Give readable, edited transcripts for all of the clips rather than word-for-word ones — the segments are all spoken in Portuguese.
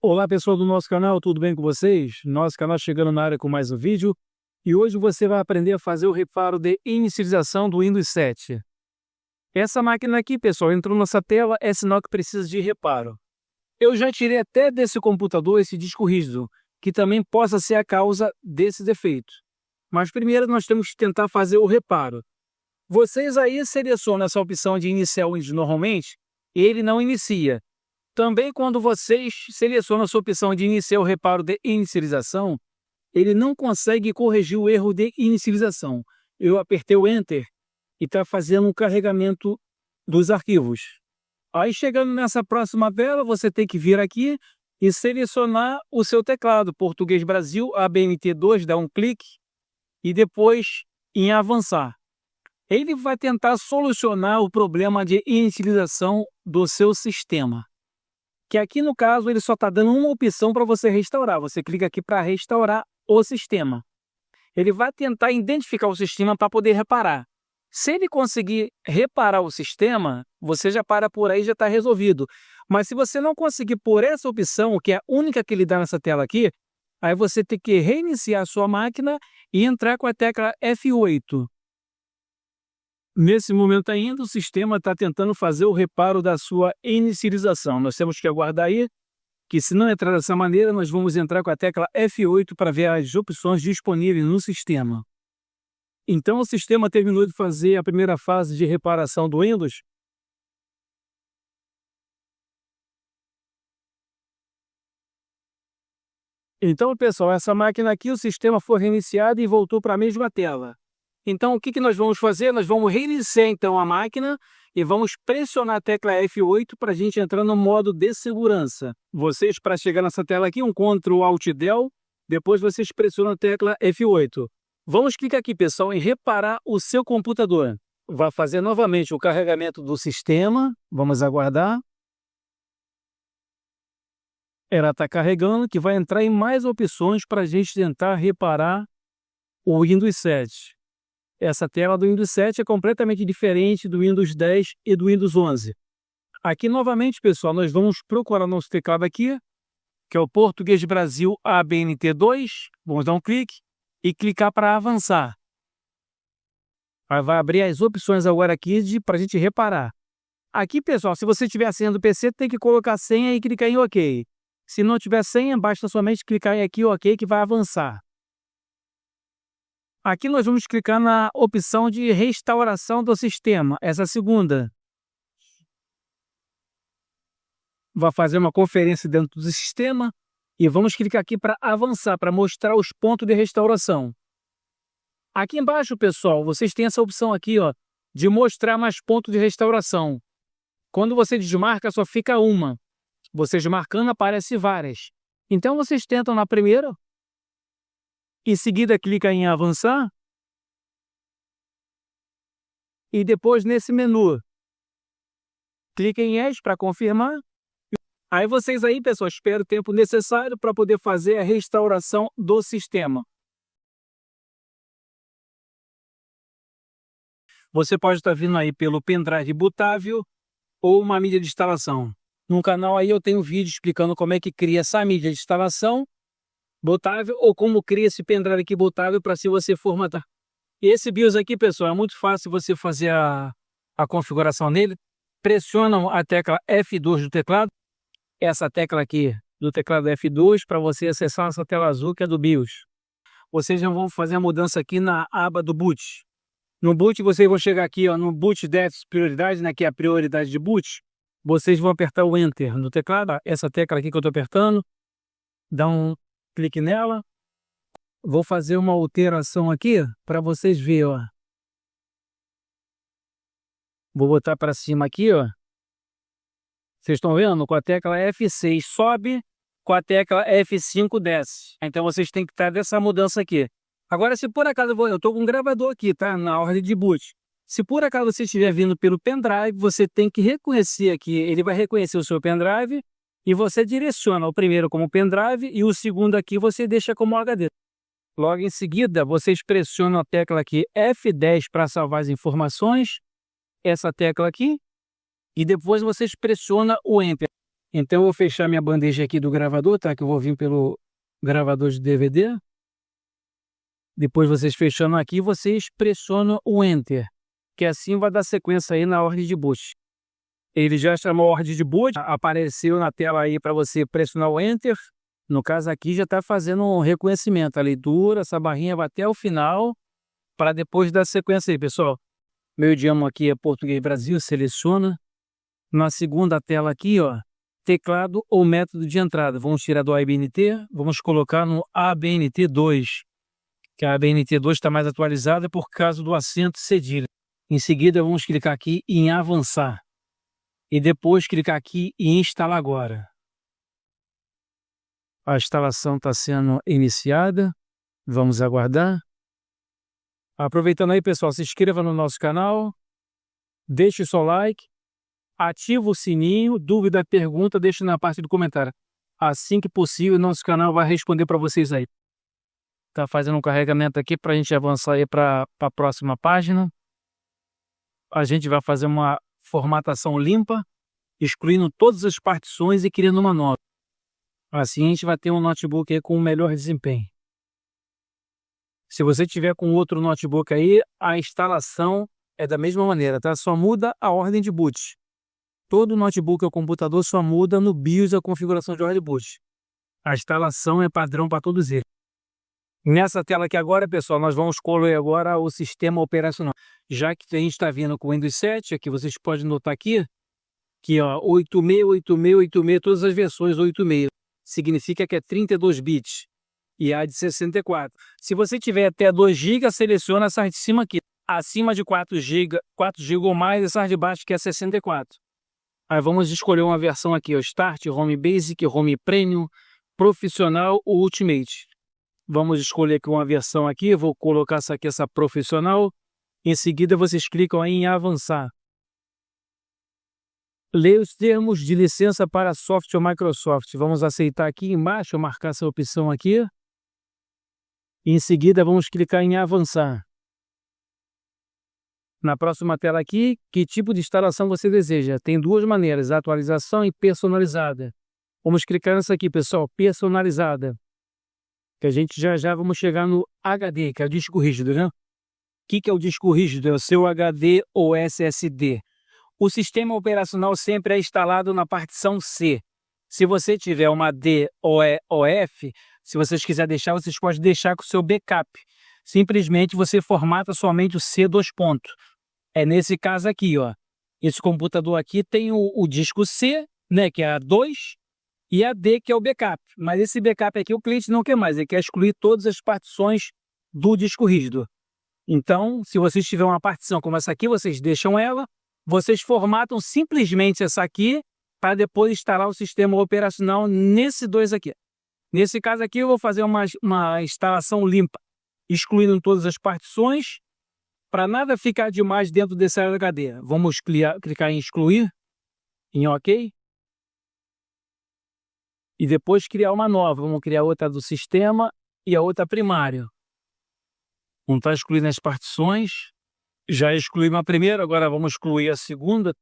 Olá pessoal do nosso canal, tudo bem com vocês? Nosso canal chegando na área com mais um vídeo e hoje você vai aprender a fazer o reparo de inicialização do Windows 7. Essa máquina aqui, pessoal, entrou nessa tela, é sinal que precisa de reparo. Eu já tirei até desse computador esse disco rígido, que também possa ser a causa desse defeito. Mas primeiro nós temos que tentar fazer o reparo. Vocês aí selecionam essa opção de iniciar o Windows normalmente, ele não inicia. Também quando vocês selecionam a sua opção de iniciar o reparo de inicialização, ele não consegue corrigir o erro de inicialização. Eu apertei o Enter e está fazendo um carregamento dos arquivos. Aí chegando nessa próxima tela, você tem que vir aqui e selecionar o seu teclado, Português Brasil, ABNT2, dá um clique e depois em avançar. Ele vai tentar solucionar o problema de inicialização do seu sistema. Que aqui no caso ele só está dando uma opção para você restaurar. Você clica aqui para restaurar o sistema. Ele vai tentar identificar o sistema para poder reparar. Se ele conseguir reparar o sistema, você já para por aí, já está resolvido. Mas se você não conseguir por essa opção, que é a única que ele dá nessa tela aqui, aí você tem que reiniciar a sua máquina e entrar com a tecla F8. Nesse momento ainda, o sistema está tentando fazer o reparo da sua inicialização. Nós temos que aguardar aí, que se não entrar dessa maneira, nós vamos entrar com a tecla F8 para ver as opções disponíveis no sistema. Então, o sistema terminou de fazer a primeira fase de reparação do Windows. Então, pessoal, essa máquina aqui, o sistema foi reiniciado e voltou para a mesma tela. Então, o que nós vamos fazer? Nós vamos reiniciar então a máquina e vamos pressionar a tecla F8 para a gente entrar no modo de segurança. Vocês, para chegar nessa tela aqui, um Ctrl Alt Del, depois vocês pressionam a tecla F8. Vamos clicar aqui, pessoal, em reparar o seu computador. Vai fazer novamente o carregamento do sistema. Vamos aguardar. Ela está carregando, que vai entrar em mais opções para a gente tentar reparar o Windows 7. Essa tela do Windows 7 é completamente diferente do Windows 10 e do Windows 11. Aqui novamente, pessoal, nós vamos procurar nosso teclado aqui, que é o Português Brasil ABNT2. Vamos dar um clique e clicar para avançar. Aí vai abrir as opções agora aqui para a gente reparar. Aqui, pessoal, se você tiver a senha do PC, tem que colocar a senha e clicar em OK. Se não tiver senha, basta somente clicar em aqui OK que vai avançar. Aqui nós vamos clicar na opção de restauração do sistema, essa segunda. Vai fazer uma conferência dentro do sistema e vamos clicar aqui para avançar, para mostrar os pontos de restauração. Aqui embaixo, pessoal, vocês têm essa opção aqui, ó, de mostrar mais pontos de restauração. Quando você desmarca, só fica uma. Você desmarcando, aparece várias. Então vocês tentam na primeira. Em seguida, clica em avançar. E depois, nesse menu, clica em Yes para confirmar. Aí vocês aí, pessoal, esperam o tempo necessário para poder fazer a restauração do sistema. Você pode estar vindo aí pelo pendrive bootável ou uma mídia de instalação. No canal aí eu tenho um vídeo explicando como é que cria essa mídia de instalação botável ou como cria esse pendrive aqui botável para se você formatar. E esse BIOS aqui, pessoal, é muito fácil você fazer a configuração nele. Pressiona a tecla F2 do teclado, essa tecla aqui do teclado F2 para você acessar essa tela azul que é do BIOS. Vocês já vão fazer a mudança aqui na aba do boot. No boot vocês vão chegar aqui, ó, no boot déficit prioridade, né, que é a prioridade de boot. Vocês vão apertar o Enter no teclado, essa tecla aqui que eu estou apertando, dá um clique nela. Vou fazer uma alteração aqui para vocês verem, ó. Vou botar para cima aqui, ó. Vocês estão vendo? Com a tecla F6 sobe, com a tecla F5 desce. Então vocês têm que estar dessa mudança aqui. Agora, se por acaso eu estou com um gravador aqui, tá? Na ordem de boot. Se por acaso você estiver vindo pelo pendrive, você tem que reconhecer aqui. Ele vai reconhecer o seu pendrive e você direciona o primeiro como pendrive e o segundo aqui você deixa como HD. Logo em seguida, vocês pressionam a tecla aqui F10 para salvar as informações, essa tecla aqui, e depois vocês pressionam o Enter. Então eu vou fechar minha bandeja aqui do gravador, tá? Que eu vou vir pelo gravador de DVD. Depois vocês fechando aqui, vocês pressionam o Enter, que assim vai dar sequência aí na ordem de boot. Ele já chamou a ordem de boot, apareceu na tela aí para você pressionar o Enter. No caso aqui já está fazendo um reconhecimento, a leitura, essa barrinha vai até o final, para depois dar sequência aí, pessoal. Meu idioma aqui é Português Brasil, seleciona. Na segunda tela aqui, ó, teclado ou método de entrada. Vamos tirar do ABNT, vamos colocar no ABNT2, que a ABNT2 está mais atualizada por causa do acento cedilha. Em seguida, vamos clicar aqui em avançar. E depois clicar aqui em instalar agora. A instalação está sendo iniciada. Vamos aguardar. Aproveitando aí, pessoal, se inscreva no nosso canal. Deixe o seu like. Ativa o sininho. Dúvida, pergunta, deixe na parte do comentário. Assim que possível, nosso canal vai responder para vocês aí. Tá fazendo um carregamento aqui para a gente avançar aí para a próxima página. A gente vai fazer uma formatação limpa, excluindo todas as partições e criando uma nova. Assim a gente vai ter um notebook aí com um melhor desempenho. Se você tiver com outro notebook aí, a instalação é da mesma maneira, tá? Só muda a ordem de boot. Todo notebook ou computador só muda no BIOS a configuração de ordem de boot. A instalação é padrão para todos eles. Nessa tela aqui agora, pessoal, nós vamos escolher agora o sistema operacional. Já que a gente está vindo com o Windows 7, aqui vocês podem notar aqui, que ó, 86, 86, 86, todas as versões 86. Significa que é 32 bits e a de 64. Se você tiver até 2 GB, seleciona essa de cima aqui. Acima de 4 GB ou mais, essa de baixo que é 64. Aí vamos escolher uma versão aqui, ó, Start, Home Basic, Home Premium, Profissional ou Ultimate. Vamos escolher aqui uma versão aqui, vou colocar essa Profissional. Em seguida vocês clicam aí em avançar. Leia os termos de licença para software Microsoft. Vamos aceitar aqui embaixo, marcar essa opção aqui. Em seguida vamos clicar em avançar. Na próxima tela aqui, que tipo de instalação você deseja? Tem duas maneiras, atualização e personalizada. Vamos clicar nessa aqui, pessoal, personalizada. Que a gente já vamos chegar no HD, que é o disco rígido, né? O que é o disco rígido? É o seu HD ou SSD. O sistema operacional sempre é instalado na partição C. Se você tiver uma D ou F, se vocês quiserem deixar, vocês podem deixar com o seu backup. Simplesmente você formata somente o C dois pontos. É nesse caso aqui, ó. Esse computador aqui tem o disco C, né, que é a 2, e a D, que é o backup. Mas esse backup aqui o cliente não quer mais, ele quer excluir todas as partições do disco rígido. Então, se vocês tiverem uma partição como essa aqui, vocês deixam ela, vocês formatam simplesmente essa aqui para depois instalar o sistema operacional nesse 2 aqui. Nesse caso aqui eu vou fazer uma instalação limpa, excluindo todas as partições, para nada ficar demais dentro desse HD. Vamos clicar em excluir, em OK. E depois criar uma nova. Vamos criar outra do sistema e a outra primária. Vamos estar excluindo as partições. Já excluímos a primeira, agora vamos excluir a segunda.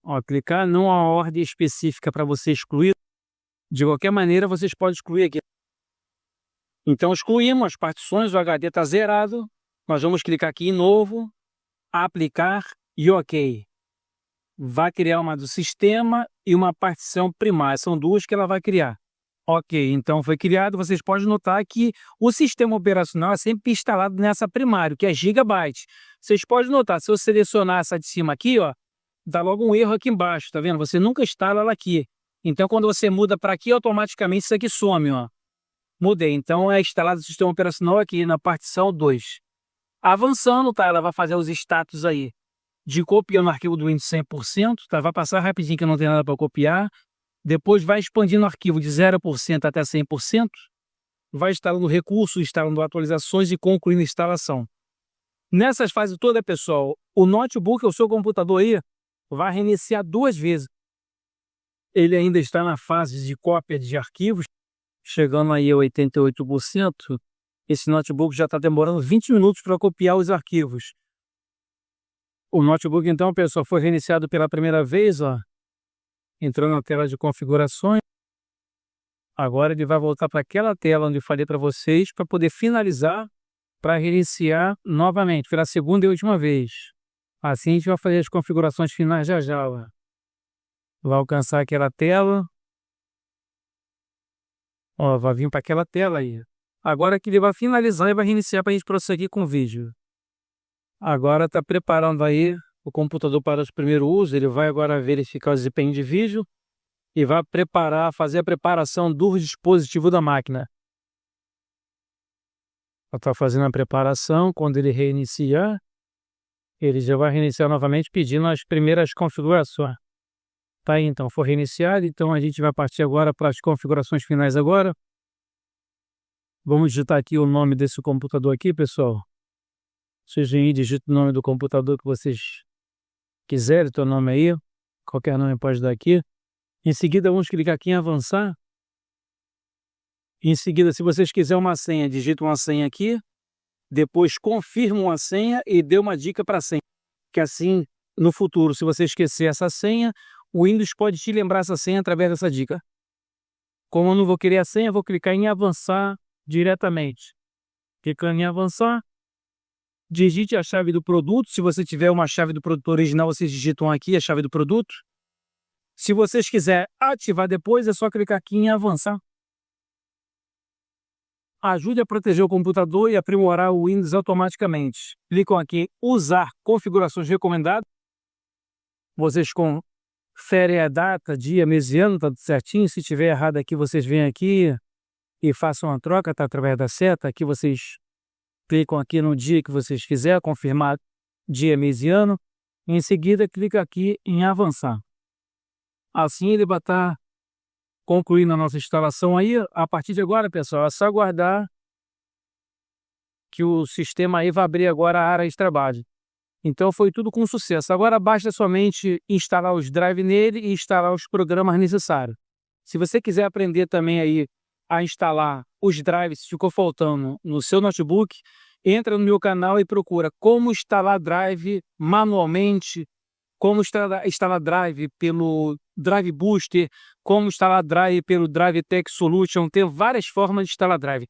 Ó, clicar não há ordem específica para você excluir. De qualquer maneira, vocês podem excluir aqui. Então, excluímos as partições, o HD está zerado. Nós vamos clicar aqui em novo, aplicar e OK. Vai criar uma do sistema e uma partição primária. São duas que ela vai criar. OK, então foi criado. Vocês podem notar que o sistema operacional é sempre instalado nessa primária, que é Gigabyte. Vocês podem notar, se eu selecionar essa de cima aqui, ó, dá logo um erro aqui embaixo, tá vendo? Você nunca instala ela aqui. Então, quando você muda para aqui, automaticamente isso aqui some, ó. Mudei. Então, é instalado o sistema operacional aqui na partição 2. Avançando, tá? Ela vai fazer os status aí de copiando o arquivo do Windows 100%, tá? Vai passar rapidinho que não tem nada para copiar. Depois vai expandindo o arquivo de 0% até 100%. Vai instalando recursos, instalando atualizações e concluindo a instalação. Nessas fases todas, pessoal, o notebook, o seu computador aí, vai reiniciar 2 vezes. Ele ainda está na fase de cópia de arquivos, chegando aí a 88%. Esse notebook já está demorando 20 minutos para copiar os arquivos. O notebook, então, pessoal, foi reiniciado pela primeira vez, ó. Entrou na tela de configurações. Agora ele vai voltar para aquela tela onde eu falei para vocês para poder finalizar, para reiniciar novamente, pela segunda e última vez. Assim a gente vai fazer as configurações finais já já. Ó. Vai alcançar aquela tela. Ó, vai vir para aquela tela aí. Agora que ele vai finalizar e vai reiniciar para a gente prosseguir com o vídeo. Agora está preparando aí o computador para o primeiro uso. Ele vai agora verificar o desempenho de vídeo e vai fazer a preparação do dispositivo da máquina. Está fazendo a preparação. Quando ele reiniciar, ele já vai reiniciar novamente pedindo as primeiras configurações. Tá aí, então, foi reiniciado. Então a gente vai partir agora para as configurações finais agora. Vamos digitar aqui o nome desse computador aqui, pessoal. Vocês vêm aí, digita o nome do computador que vocês quiserem, teu nome aí. Qualquer nome pode dar aqui. Em seguida, vamos clicar aqui em avançar. Em seguida, se vocês quiserem uma senha, digita uma senha aqui. Depois confirma uma senha e dê uma dica para a senha. Que assim, no futuro, se você esquecer essa senha, o Windows pode te lembrar essa senha através dessa dica. Como eu não vou querer a senha, eu vou clicar em avançar diretamente. Clicando em avançar, digite a chave do produto. Se você tiver uma chave do produto original, vocês digitam aqui a chave do produto. Se vocês quiserem ativar depois, é só clicar aqui em avançar. Ajude a proteger o computador e aprimorar o Windows automaticamente. Clicam aqui em usar configurações recomendadas. Vocês conferem a data, dia, mês e ano, tá tudo certinho. Se tiver errado aqui, vocês vêm aqui e façam a troca, tá através da seta. Aqui vocês clicam aqui no dia que vocês quiserem, confirmar dia, mês e ano. Em seguida, clica aqui em avançar. Assim ele vai estar concluindo a nossa instalação aí. A partir de agora, pessoal, é só aguardar que o sistema aí vai abrir agora a área de trabalho. Então foi tudo com sucesso. Agora basta somente instalar os drives nele e instalar os programas necessários. Se você quiser aprender também aí a instalar os drives que ficou faltando no seu notebook, entra no meu canal e procura como instalar drive manualmente, como instalar drive pelo Drive Booster, como instalar drive pelo Drive Tech Solution. Tem várias formas de instalar drive.